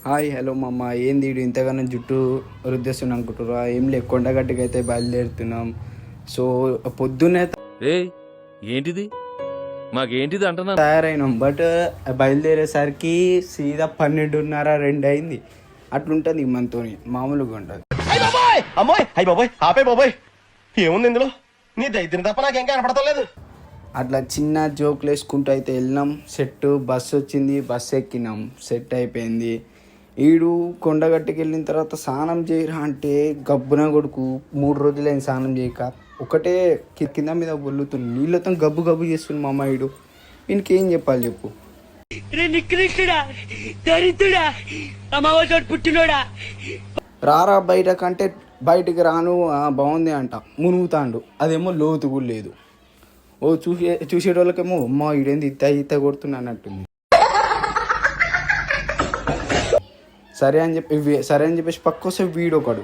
Hi hello మామ, ఏంది వీడు ఇంతగానో జుట్టు రుద్దేస్తున్నాం అనుకుంటురా? ఏం లే, కొండగట్టుకి అయితే బయలుదేరుతున్నాం. సో పొద్దున్నే ఏంటిది మాకేంటిది అంటున్నా తయారైనాం. బట్ బయలుదేరేసరికి సీదా 12:30 2 అయింది. అట్లుంటుంది మనతోని, మామూలుగా ఉంటుంది. ఏముంది ఇందులో? నీ దైత్యం తప్ప నాకేం కనపడతలేదు. అట్లా చిన్న జోకులు వేసుకుంటూ అయితే వెళ్ళినాం. సెట్ బస్సు వచ్చింది, బస్సు ఎక్కినాం, సెట్ అయిపోయింది. ఈడు కొండగట్టుకి వెళ్ళిన తర్వాత స్నానం చేయరా అంటే గబ్బున కొడుకు 3 రోజులైంది స్నానం చేయక. ఒకటే కింద మీద బొల్లుతుంది, నీళ్ళతో గబ్బు గబ్బు చేస్తుంది మా అమ్మాయిడు. వీనికి ఏం చెప్పాలి చెప్పు? రారా బయటకంటే బయటికి రాను, బాగుంది అంట, మునుగుతాండు. అదేమో లోతు కూడా లేదు. ఓ చూసేటోళ్ళకేమో అమ్మ ఈడేంది ఇత్త కొడుతున్నా అన్నట్టుంది. సరే అని చెప్పేసి పక్కొస్తే వీడొకడు,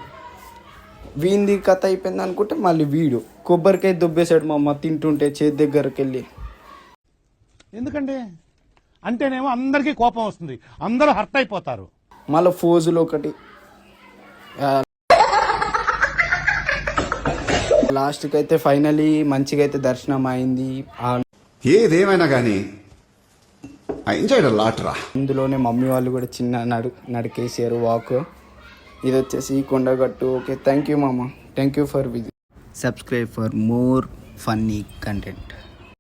వీంది కథ అయిపోయింది అనుకుంటే మళ్ళీ వీడు కొబ్బరికాయ దొబ్బేశాడు మా అమ్మ తింటుంటే చేతి దగ్గరికి వెళ్ళి. ఎందుకంటే అంటేనేమో అందరికీ కోపం వస్తుంది, అందరూ హర్ట్ అయిపోతారు. మళ్ళీ ఫోజులు ఒకటి. లాస్ట్కి అయితే ఫైనలీ మంచిగా అయితే దర్శనం అయింది. ఏదేమైనా కానీ లాట్రా. అందులోనే మమ్మీ వాళ్ళు కూడా చిన్న నడికేసారు వాక్. ఇది వచ్చేసి కొండగట్టు. ఓకే, థ్యాంక్ యూ మామ, thank you for visit. Subscribe for more funny content.